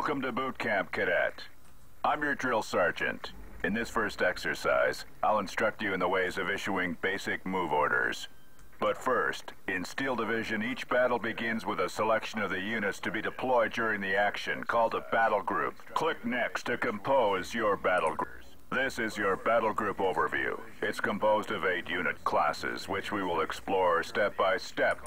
Welcome to Boot Camp, Cadet. I'm your drill sergeant. In this first exercise, I'll instruct you in the ways of issuing basic move orders. But first, in Steel Division, each battle begins with a selection of the units to be deployed during the action, called a battle group. Click Next to compose your battle group. This is your battle group overview. It's composed of 8 unit classes, which we will explore step by step.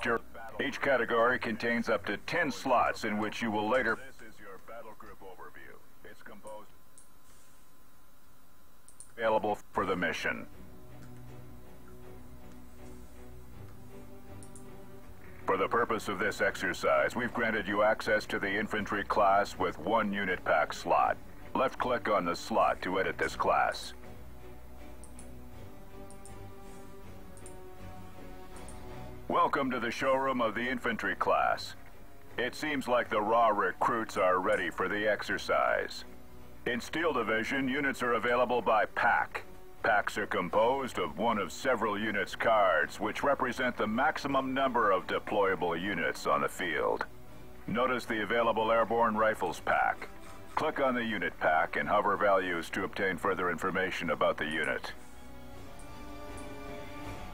Each category contains up to 10 slots in which you will later... This is your battle group overview. It's composed... available for the mission. For the purpose of this exercise, we've granted you access to the Infantry class with 1 unit pack slot. Left-click on the slot to edit this class. Welcome to the showroom of the Infantry class. It seems like the raw recruits are ready for the exercise. In Steel Division, units are available by pack. Packs are composed of one of several units' cards, which represent the maximum number of deployable units on the field. Notice the available Airborne Rifles pack. Click on the unit pack and hover values to obtain further information about the unit.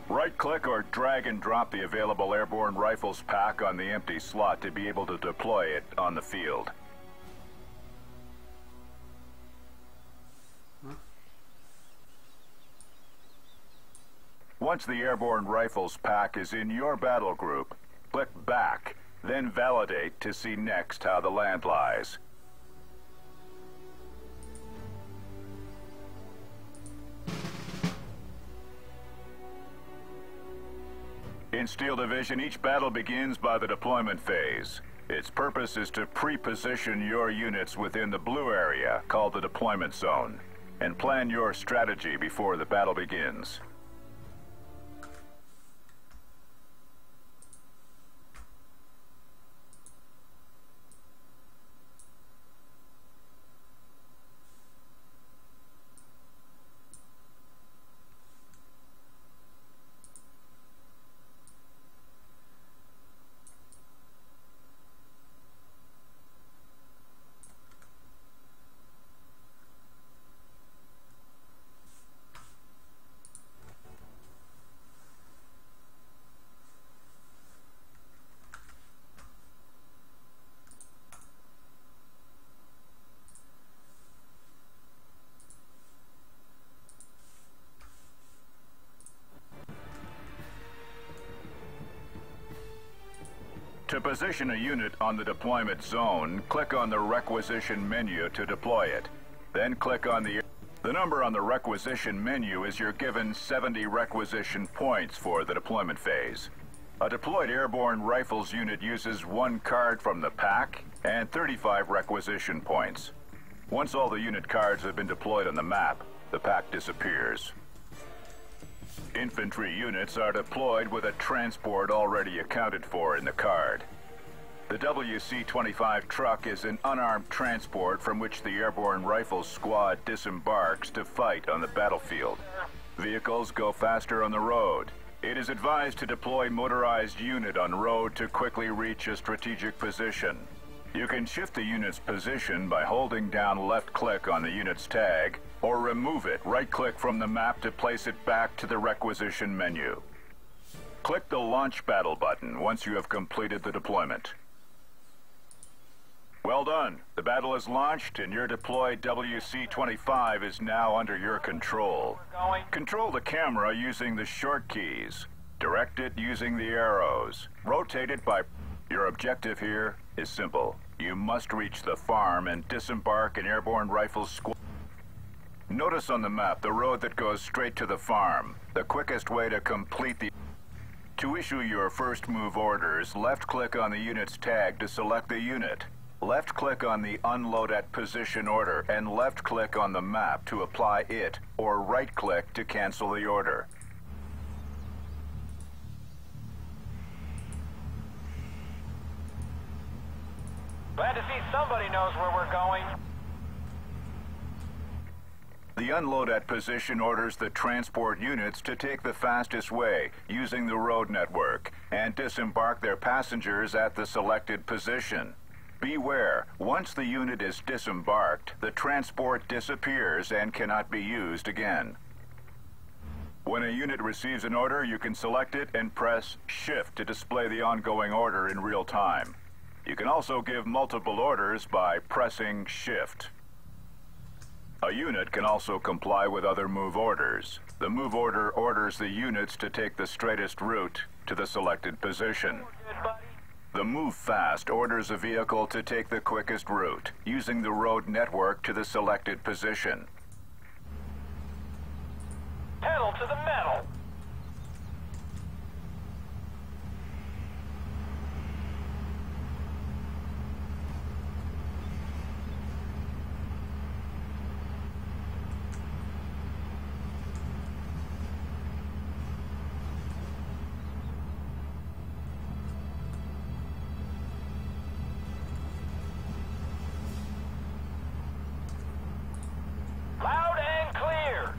Right-click or drag and drop the available Airborne Rifles pack on the empty slot to be able to deploy it on the field. Once the Airborne Rifles pack is in your battle group, click Back, then Validate to see next how the land lies. In Steel Division, each battle begins by the deployment phase. Its purpose is to pre-position your units within the blue area, called the deployment zone, and plan your strategy before the battle begins. To position a unit on the deployment zone, click on the requisition menu to deploy it. Then click on the number on the requisition menu is your given 70 requisition points for the deployment phase. A deployed Airborne Rifles unit uses 1 card from the pack and 35 requisition points. Once all the unit cards have been deployed on the map, the pack disappears. Infantry units are deployed with a transport already accounted for in the card. The WC-25 truck is an unarmed transport from which the Airborne Rifles squad disembarks to fight on the battlefield. Vehicles go faster on the road. It is advised to deploy motorized unit on road to quickly reach a strategic position. You can shift the unit's position by holding down left-click on the unit's tag, or remove it, right-click from the map to place it back to the requisition menu. Click the Launch Battle button once you have completed the deployment. Well done. The battle is launched and your deployed WC-25 is now under your control. Control the camera using the short keys. Direct it using the arrows. Rotate it by... Your objective here is simple. You must reach the farm and disembark an Airborne Rifles squad. Notice on the map the road that goes straight to the farm. The quickest way to complete the... To issue your first move orders, left-click on the unit's tag to select the unit. Left-click on the Unload at Position order and left-click on the map to apply it, or right-click to cancel the order. Glad to see somebody knows where we're going. The Unload at Position orders the transport units to take the fastest way, using the road network, and disembark their passengers at the selected position. Beware, once the unit is disembarked, the transport disappears and cannot be used again. When a unit receives an order, you can select it and press Shift to display the ongoing order in real time. You can also give multiple orders by pressing Shift. A unit can also comply with other move orders. The move order orders the units to take the straightest route to the selected position. The Move Fast orders a vehicle to take the quickest route, using the road network to the selected position. Pedal to the metal. Loud and clear.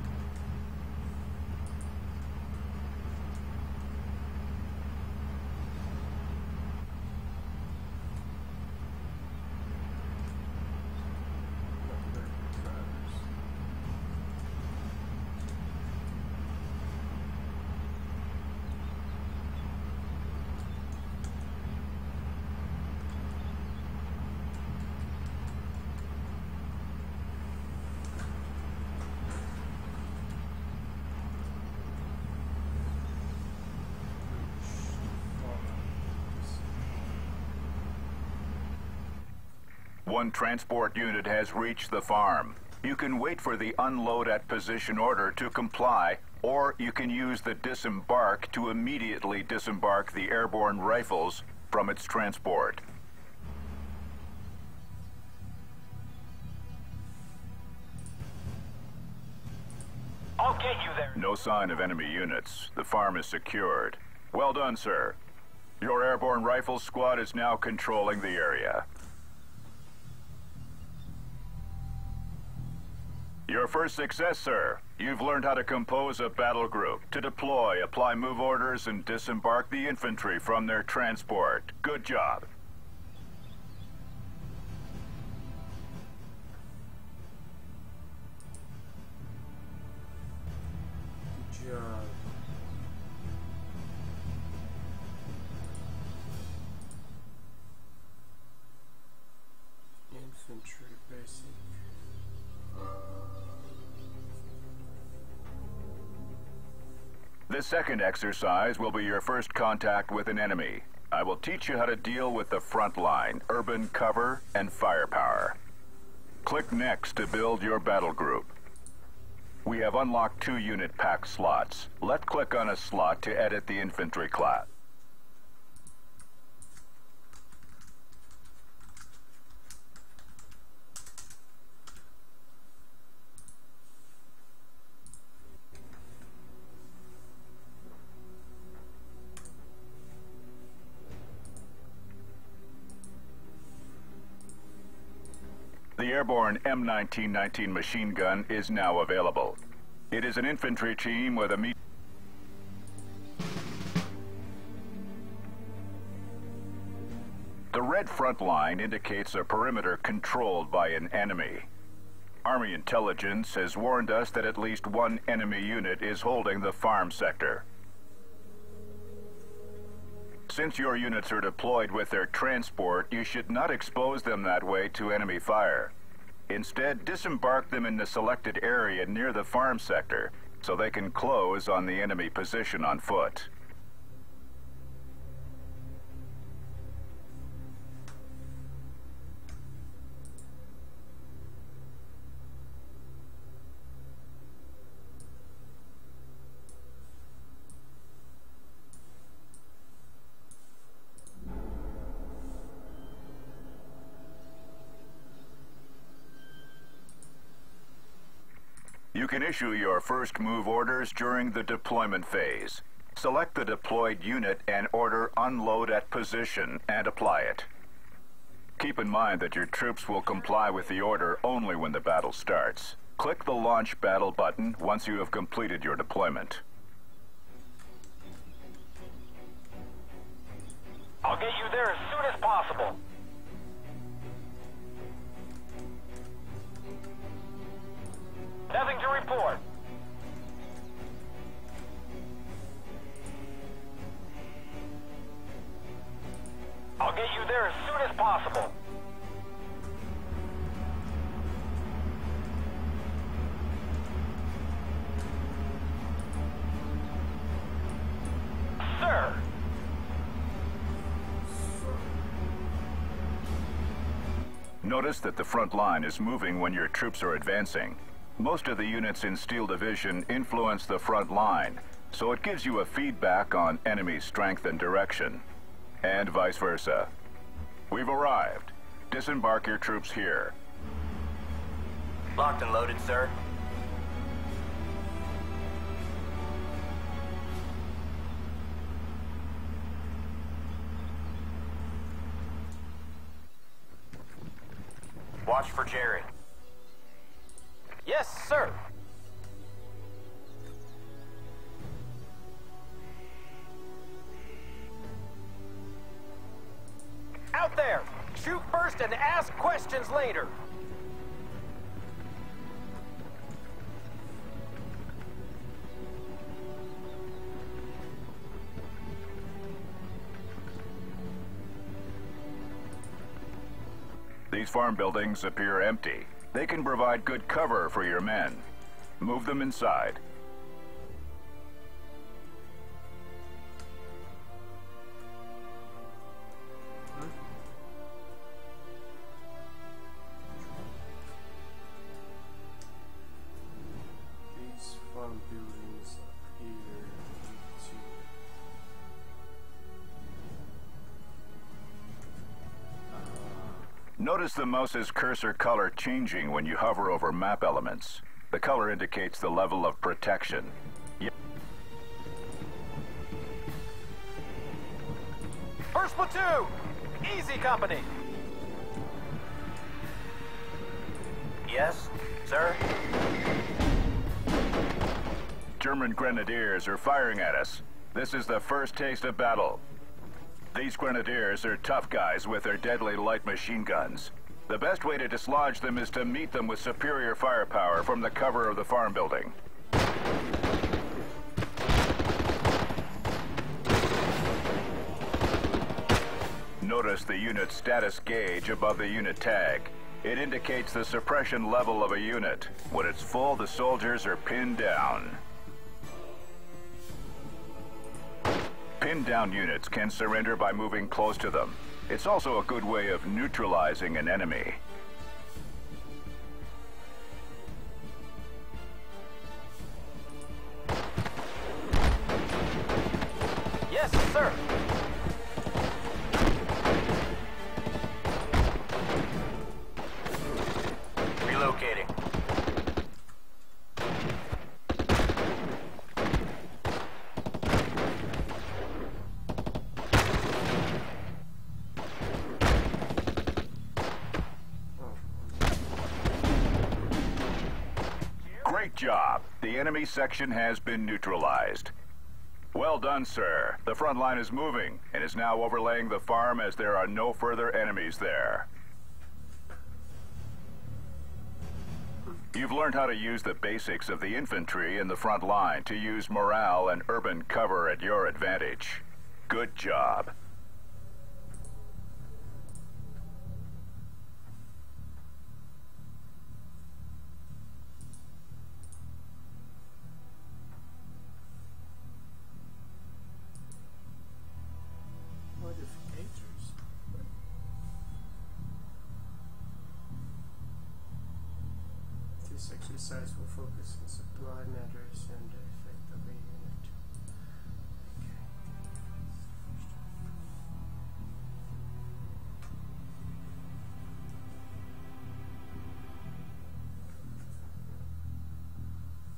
One transport unit has reached the farm. You can wait for the unload at position order to comply, or you can use the disembark to immediately disembark the airborne rifles from its transport. I'll get you there. No sign of enemy units. The farm is secured. Well done, sir. Your airborne rifle squad is now controlling the area. Your first success, sir. You've learned how to compose a battle group, to deploy, apply move orders, and disembark the infantry from their transport. Good job. Good job. Infantry basic. This second exercise will be your first contact with an enemy. I will teach you how to deal with the front line, urban cover, and firepower. Click Next to build your battle group. We have unlocked 2 unit pack slots. Left-click on a slot to edit the infantry class. The airborne M1919 machine gun is now available. It is an infantry team with a The red front line indicates a perimeter controlled by an enemy. Army intelligence has warned us that at least one enemy unit is holding the farm sector. Since your units are deployed with their transport, you should not expose them that way to enemy fire. Instead, disembark them in the selected area near the farm sector so they can close on the enemy position on foot. You can issue your first move orders during the deployment phase. Select the deployed unit and order Unload at Position and apply it. Keep in mind that your troops will comply with the order only when the battle starts. Click the Launch Battle button once you have completed your deployment. I'll get you there as soon as possible. Nothing to report. I'll get you there as soon as possible. Sir! Notice that the front line is moving when your troops are advancing. Most of the units in Steel Division influence the front line, so it gives you a feedback on enemy strength and direction. And vice versa. We've arrived. Disembark your troops here. Locked and loaded, sir. Watch for Jerry. Yes, sir. Out there! Shoot first and ask questions later. These farm buildings appear empty. They can provide good cover for your men. Move them inside. These farm buildings appear empty. Notice the mouse's cursor color changing when you hover over map elements. The color indicates the level of protection. First platoon! Easy company! Yes, sir? German grenadiers are firing at us. This is the first taste of battle. These grenadiers are tough guys with their deadly light machine guns. The best way to dislodge them is to meet them with superior firepower from the cover of the farm building. Notice the unit status gauge above the unit tag. It indicates the suppression level of a unit. When it's full, the soldiers are pinned down. Pinned down units can surrender by moving close to them. It's also a good way of neutralizing an enemy. Yes, sir! Relocating. Great job. The enemy section has been neutralized. Well done, sir. The front line is moving and is now overlaying the farm as there are no further enemies there. You've learned how to use the basics of the infantry in the front line to use morale and urban cover at your advantage. Good job. Modificators. This exercise will focus on supply matters and the effect of a unit.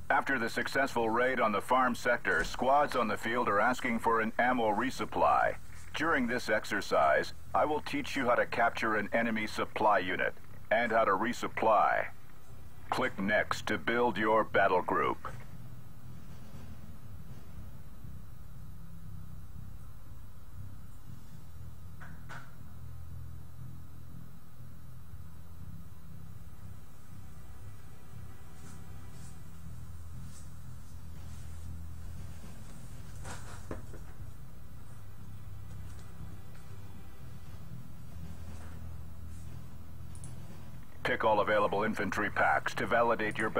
After the successful raid on the farm sector, squads on the field are asking for an ammo resupply. During this exercise, I will teach you how to capture an enemy supply unit and how to resupply. Click Next to build your battle group. Tick all available infantry packs to validate your...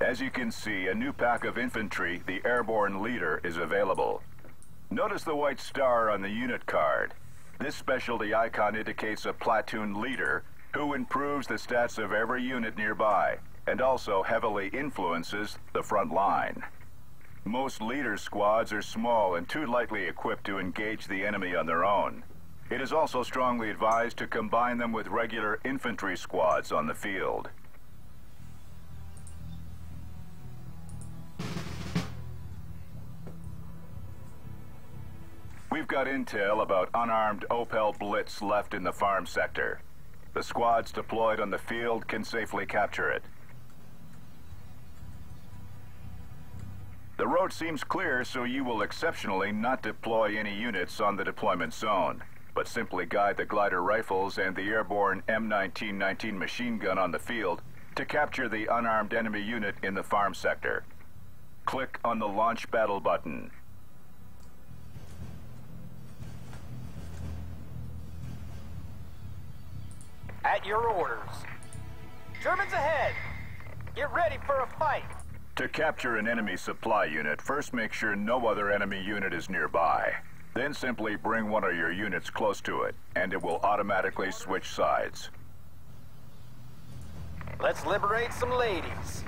As you can see, a new pack of infantry, the Airborne Leader, is available. Notice the white star on the unit card. This specialty icon indicates a platoon leader who improves the stats of every unit nearby and also heavily influences the front line. Most leader squads are small and too lightly equipped to engage the enemy on their own. It is also strongly advised to combine them with regular infantry squads on the field. We've got intel about unarmed Opel Blitz left in the farm sector. The squads deployed on the field can safely capture it. The road seems clear, so you will exceptionally not deploy any units on the deployment zone, but simply guide the glider rifles and the airborne M1919 machine gun on the field to capture the unarmed enemy unit in the farm sector. Click on the Launch Battle button. At your orders. Germans ahead! Get ready for a fight! To capture an enemy supply unit, first make sure no other enemy unit is nearby. Then simply bring one of your units close to it, and it will automatically switch sides. Let's liberate some ladies.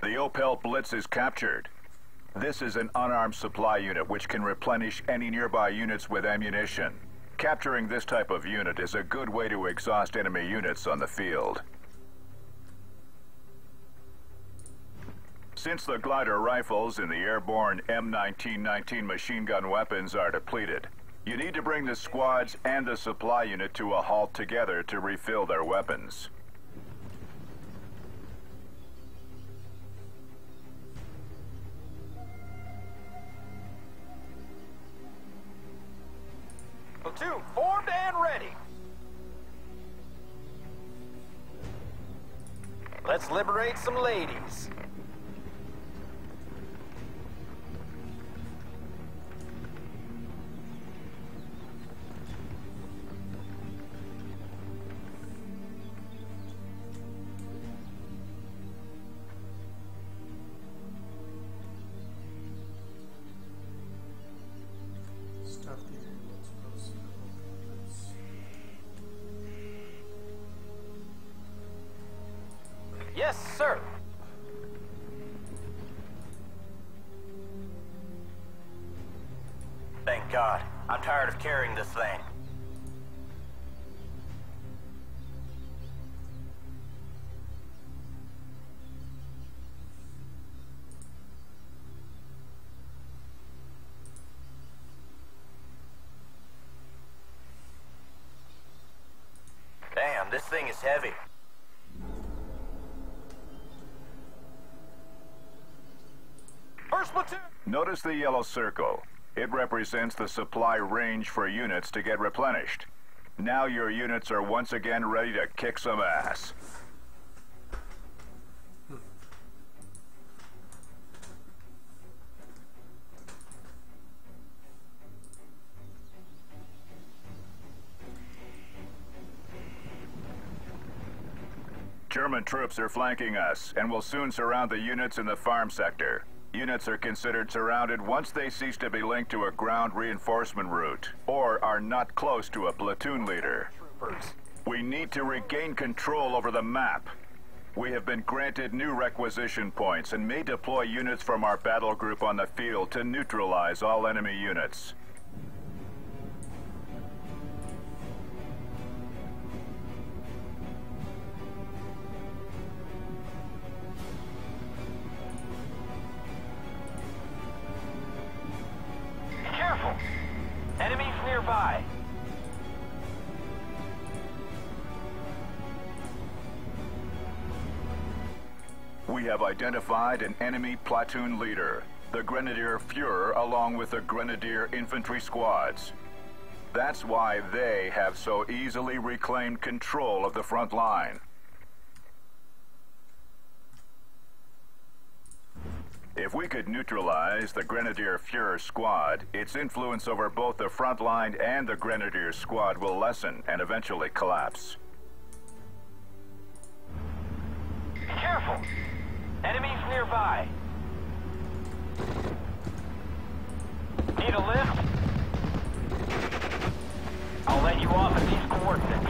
The Opel Blitz is captured. This is an unarmed supply unit which can replenish any nearby units with ammunition. Capturing this type of unit is a good way to exhaust enemy units on the field. Since the glider rifles and the airborne M1919 machine gun weapons are depleted, you need to bring the squads and the supply unit to a halt together to refill their weapons. Platoon formed and ready. Let's liberate some ladies. Stop the units close to the Opel Blitz. Yes, sir. Thank God. I'm tired of carrying this thing. Damn, this thing is heavy. First platoon. Notice the yellow circle. It represents the supply range for units to get replenished. Now your units are once again ready to kick some ass. German troops are flanking us and will soon surround the units in the farm sector. Units are considered surrounded once they cease to be linked to a ground reinforcement route or are not close to a platoon leader. We need to regain control over the map. We have been granted new requisition points and may deploy units from our battle group on the field to neutralize all enemy units. Careful! Enemies nearby. We have identified an enemy platoon leader, the Grenadier Führer, along with the Grenadier infantry squads. That's why they have so easily reclaimed control of the front line. If we could neutralize the Grenadier Führer squad, its influence over both the front line and the Grenadier squad will lessen and eventually collapse. Be careful! Enemies nearby. Need a lift? I'll let you off at these coordinates.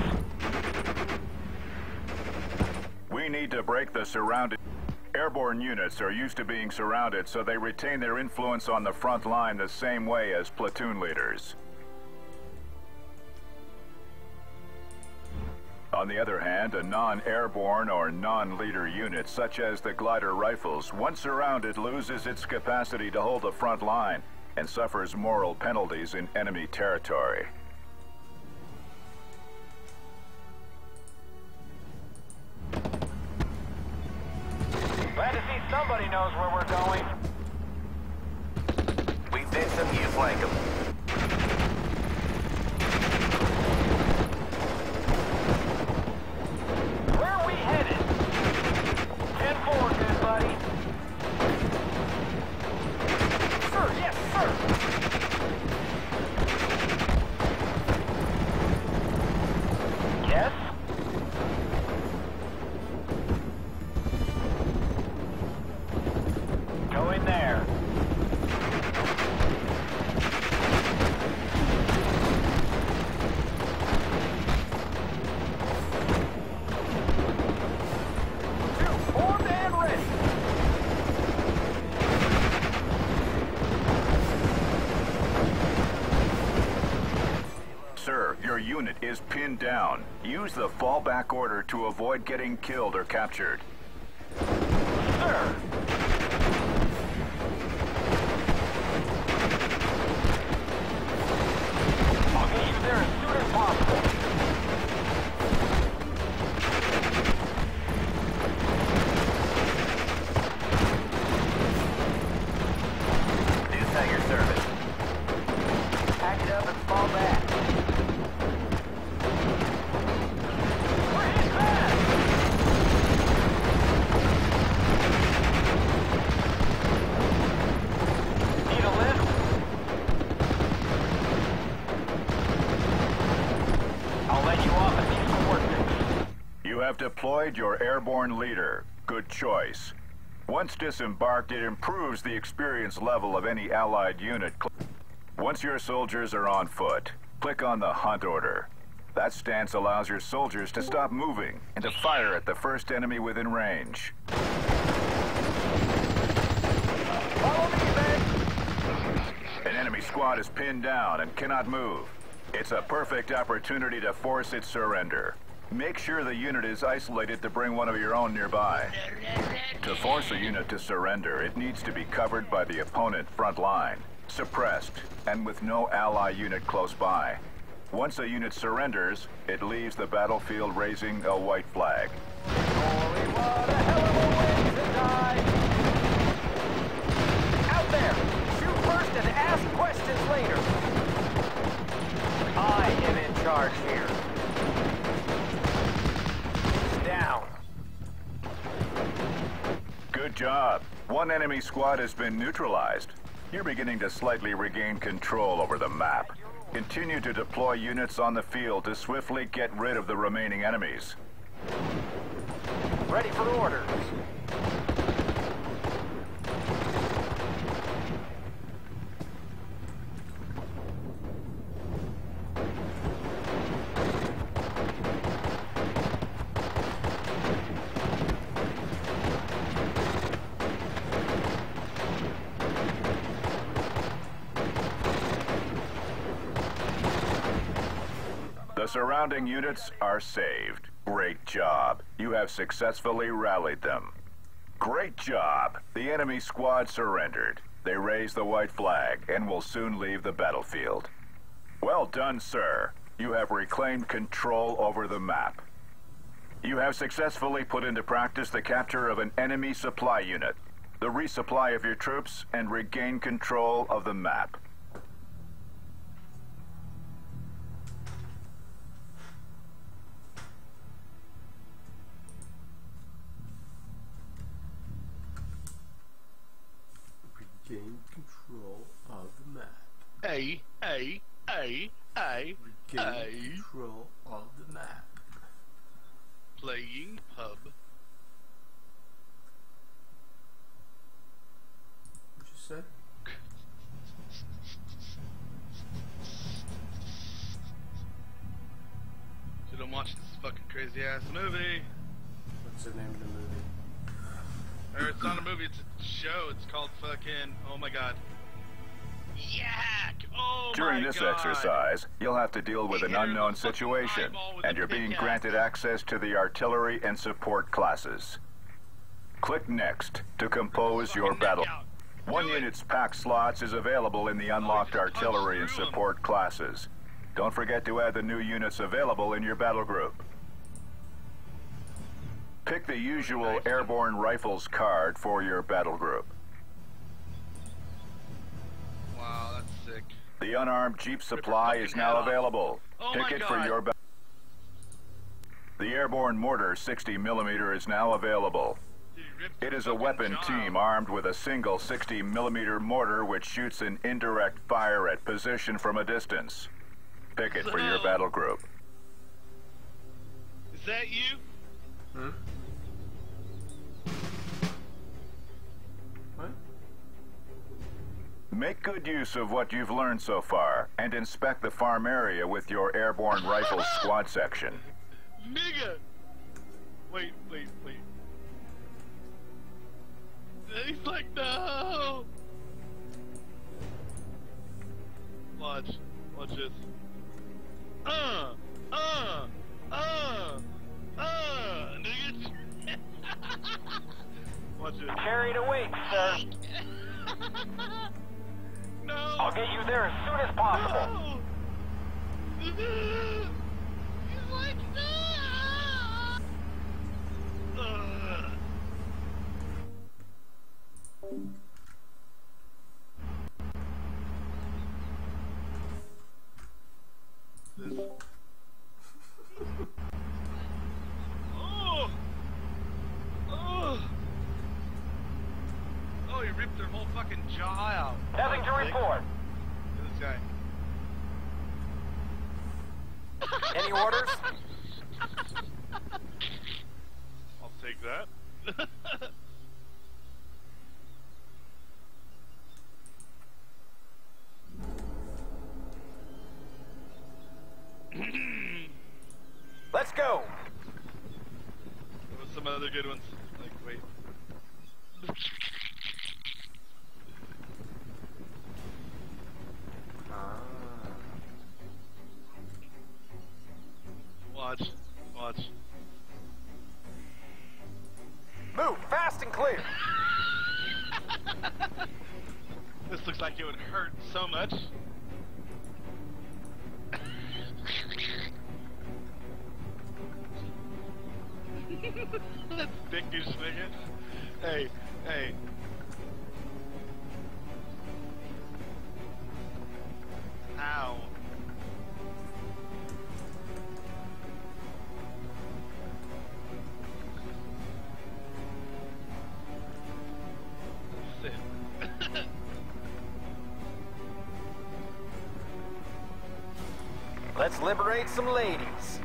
We need to break the surrounded... Airborne units are used to being surrounded, so they retain their influence on the front line the same way as platoon leaders. On the other hand, a non-airborne or non-leader unit, such as the glider rifles, once surrounded, loses its capacity to hold the front line and suffers moral penalties in enemy territory. Glad to see somebody knows where we're going. We fix them, you flank them. Where are we headed? 10-4, good buddy. Sir, yes, sir. Yes? Go in there. Two, formed and ready. Sir, your unit is pinned down. Use the fallback order to avoid getting killed or captured. Sir. I'll get you there as soon as possible. Do say your service. Pack it up and fall back. We're hit bad! Need a lift? I'll let you off at these coordinates. You have deployed your airborne leader. Good choice. Once disembarked, it improves the experience level of any Allied unit. Once your soldiers are on foot, click on the hunt order. That stance allows your soldiers to stop moving and to fire at the first enemy within range. Follow me, man. An enemy squad is pinned down and cannot move. It's a perfect opportunity to force its surrender. Make sure the unit is isolated to bring one of your own nearby. To force a unit to surrender, it needs to be covered by the opponent front line, suppressed, and with no ally unit close by. Once a unit surrenders, it leaves the battlefield raising a white flag. Holy, what a hell of a way to die! Out there! Shoot first and ask questions later! I am in charge here. Down. Good job. One enemy squad has been neutralized. You're beginning to slightly regain control over the map. Continue to deploy units on the field to swiftly get rid of the remaining enemies. Ready for orders. The surrounding units are saved. Great job. You have successfully rallied them. Great job. The enemy squad surrendered. They raised the white flag and will soon leave the battlefield. Well done, sir. You have reclaimed control over the map. You have successfully put into practice the capture of an enemy supply unit, the resupply of your troops, and regain control of the map. Regain control of the map. Regain Control of the map. Playing pub. What'd you say? Should have watched this fucking crazy ass movie. What's the name of the movie? Or it's not a movie, it's a show. It's called fucking, oh my god. Yak! Oh During my this god. exercise, you'll have to deal with He an hit her in unknown the fucking situation, eyeball with and a you're being pickaxe. granted access to the artillery and support classes. Click Next to compose your Fucking battle. neck out. One Do it. unit's pack slots is available in the unlocked just punch artillery and through 'em. support classes. Don't forget to add the new units available in your battle group. Pick the usual airborne rifles card for your battle group. Wow, that's sick. The unarmed Jeep supply fucking is head now off. available. Oh Pick my it for God. your The airborne mortar 60mm is now available. Dude, he ripped It her is a fucking weapon jaw team out. armed with a single 60mm mortar which shoots an indirect fire at position from a distance. Pick it for your So- battle group. Is that you? Hmm? What? Make good use of what you've learned so far and inspect the farm area with your airborne rifles squad section. Nigga! Wait. He's like, no! Watch this. Nigga! Watch this. Carry the weight, sir. No! I'll get you there as soon as possible. No! He's like, no! This. Oh! Oh! Oh, he ripped their whole fucking jaw out. Nothing to report. Look at this guy. Any orders? I'll take that. Let's go. What's some other good ones? Like, wait. Ah. Watch. Move fast and clear. This looks like it would hurt so much. That's dickish, nigga. Hey. Ow. Sit. Let's liberate some ladies.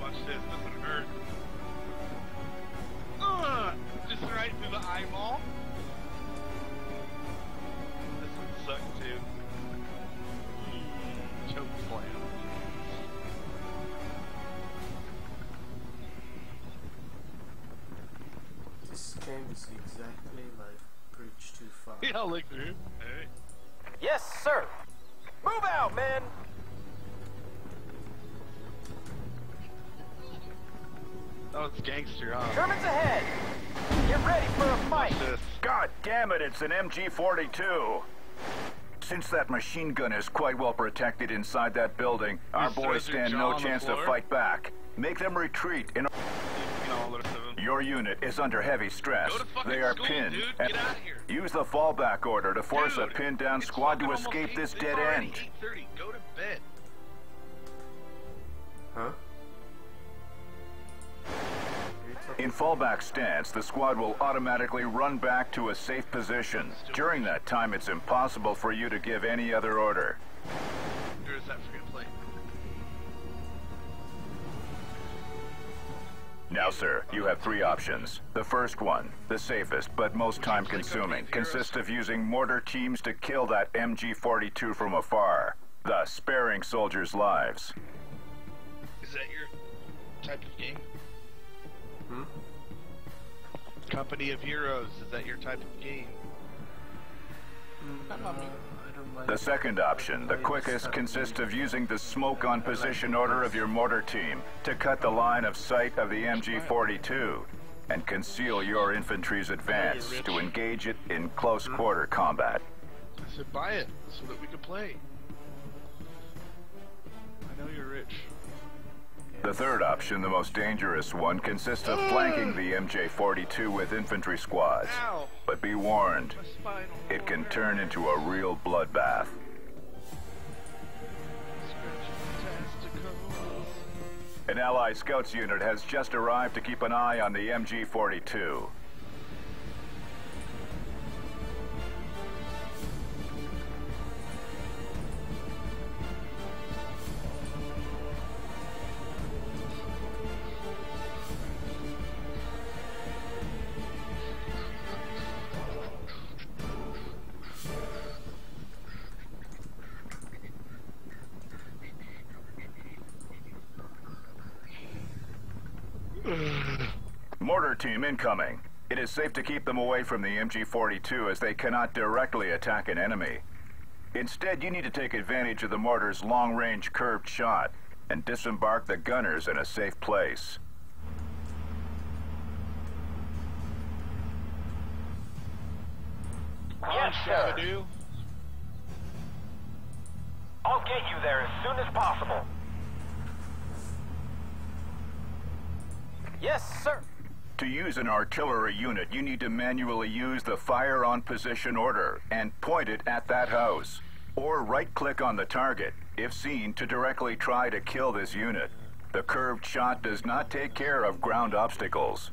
Watch this, doesn't hurt. Just right through the eyeball. This would suck too. Choke slam. This game is exactly like Bridge Too Far. Yeah, I'll look through. Hey. Yes, sir. Move out, men. Oh, it's gangster, huh? Germans ahead. Get ready for a fight. Watch this. God damn it, it's an MG-42. Since that machine gun is quite well protected inside that building, our Just boys throws your stand jaw no on the chance to floor. fight back. Make them retreat. You know, all the rest of them. Your unit is under heavy stress. Go to fucking They are school, pinned. dude. and Get outta here. Use the fallback order to force a Dude, pinned down it's squad to fucking almost escape this it's dead already end. 8:30. Go to bed. Huh? In fallback stance, the squad will automatically run back to a safe position. During that time, it's impossible for you to give any other order. Or is that free to play? Now, sir, you have three options. The first one, the safest but most time-consuming, consists of using mortar teams to kill that MG-42 from afar, thus sparing soldiers' lives. Is that your type of game? Company of Heroes, is that your type of game? I don't like The second option, the quickest, consists of using the smoke on position order of your mortar team to cut the line of sight of the MG-42 and conceal your infantry's advance to engage it in close quarter combat. I said buy it so that we can play. I know you're rich. The third option, the most dangerous one, consists of flanking the MJ-42 with infantry squads. Ow! But be warned, My spinal it can cord. turn into a real bloodbath. Scratching testicles. An Allied Scouts unit has just arrived to keep an eye on the MG-42. Mortar team incoming. It is safe to keep them away from the MG-42 as they cannot directly attack an enemy. Instead, you need to take advantage of the mortar's long-range curved shot and disembark the gunners in a safe place. Yes, sir. Shabadoo. I'll get you there as soon as possible. Yes, sir. To use an artillery unit, you need to manually use the fire on position order and point it at that house. Or right-click on the target, if seen, to directly try to kill this unit. The curved shot does not take care of ground obstacles.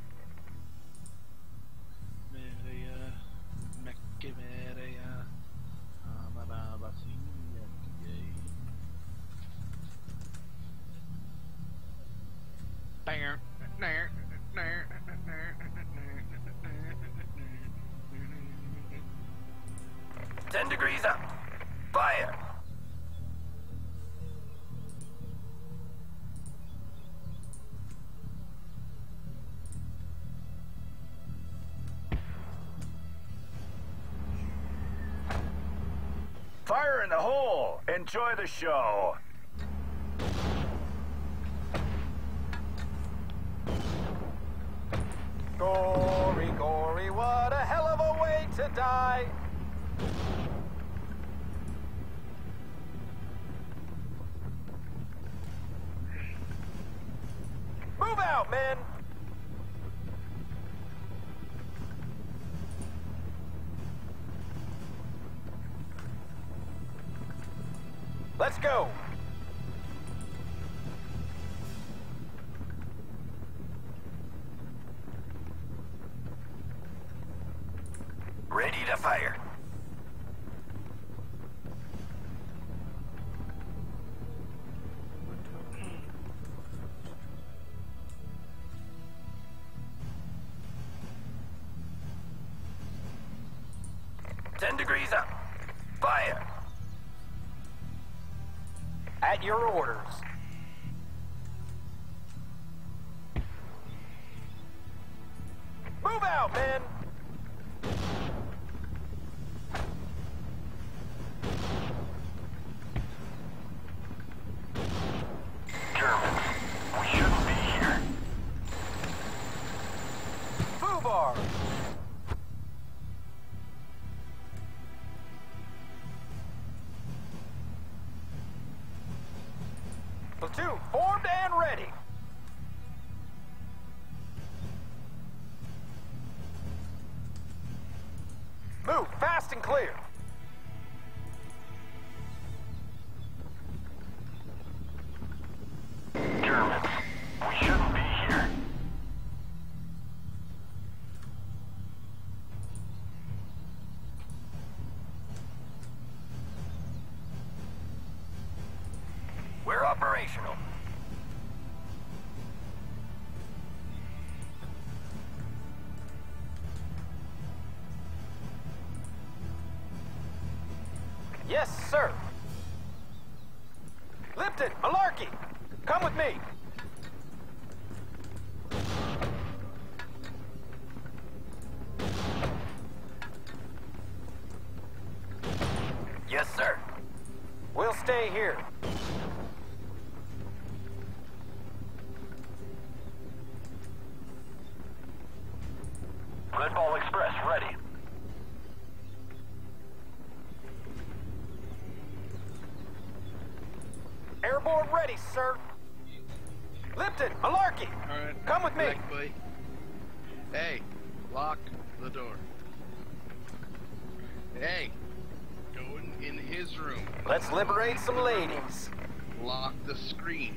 Banger. 10 degrees up. Fire. Fire in the hole! Enjoy the show! Gory, gory, what a hell of a way to die. Move out, men! Let's go! Ready to fire. Ten degrees up. Fire. At your orders. Move out, men! Germans. We shouldn't be here. Foobar! Platoon formed and ready. Move fast and clear. Germans. We shouldn't be here. Yes, sir. Lipton, Malarkey, come with me. Yes, sir. We'll stay here. Red Ball Express ready. Airborne ready, sir. Lipton, Malarkey, Alright. come with me. Black boy. Hey, lock the door. Hey, go in his room. Let's liberate some ladies. Lock the screen.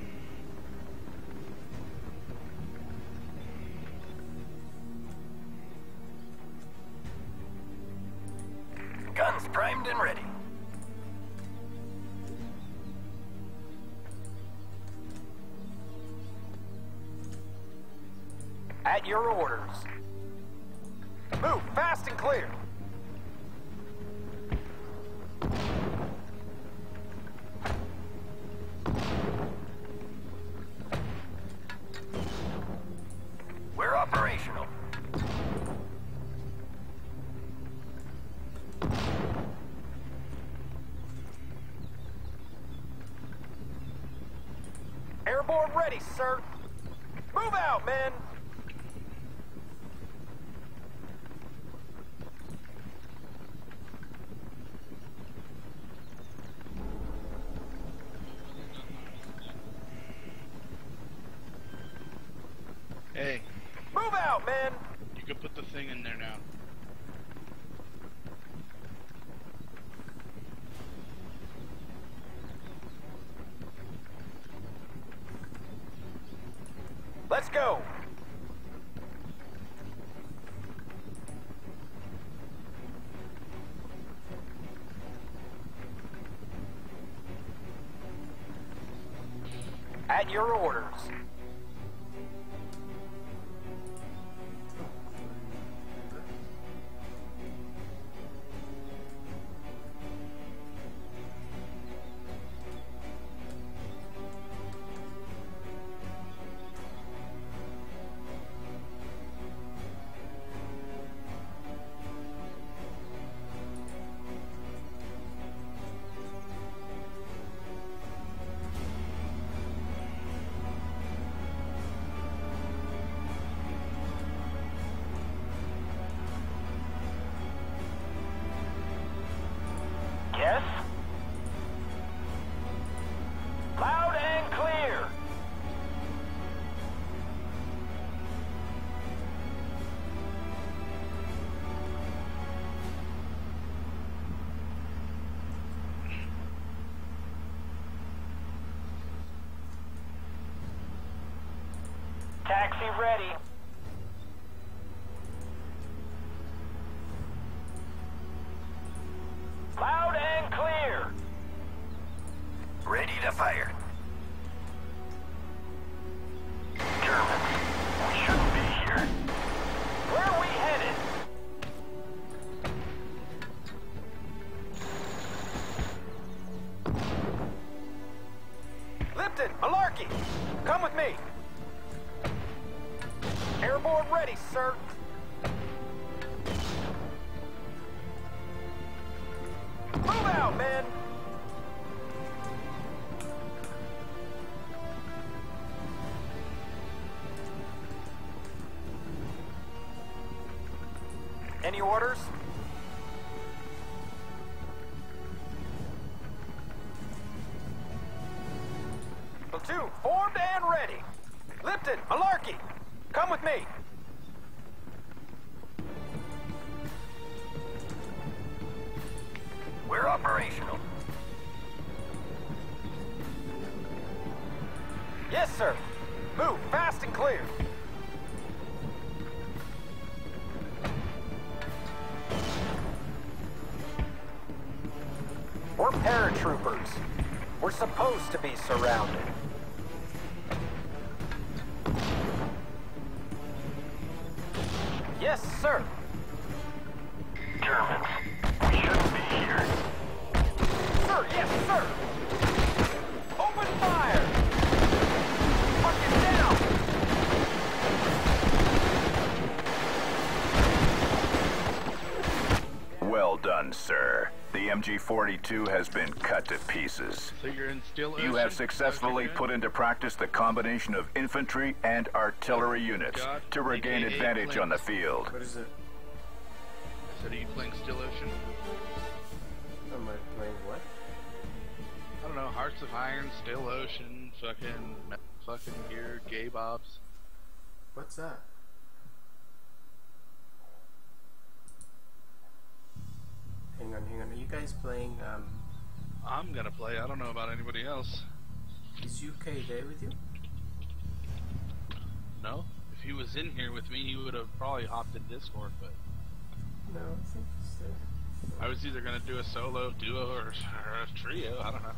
Guns primed and ready. At your orders. Move fast and clear. We're operational. Airborne ready, sir. Move out, men. Hey, Move out, men. you can put the thing in there now. Let's go. At your orders. Yes? Loud and clear. Taxi ready. Loud and clear. Ready to fire. Germans, we shouldn't be here. Where are we headed? Lipton, Malarkey, come with me. Airborne ready, sir. Move out, men. Any orders? Platoon formed and ready. Lipton, Malarkey, come with me. We're operational. Yes, sir. Move fast and clear. We're paratroopers. We're supposed to be surrounded. Yes, sir. Germans, we shouldn't be here. Congratulations, sir. The MG-42 has been cut to pieces. So you're in Still Ocean? You have successfully put into practice the combination of infantry and artillery units to regain AKA advantage on the field. What is it? I said, are you playing Still Ocean? Am I playing what? I don't know, Hearts of Iron, Still Ocean, fucking Gear, Gay Bobs. What's that? Hang on. Are you guys playing, I'm gonna play, I don't know about anybody else. is UK there with you? No? If he was in here with me, he would have probably hopped in Discord, but No, I think he's there. I was either gonna do a solo, duo, or a trio, I don't know.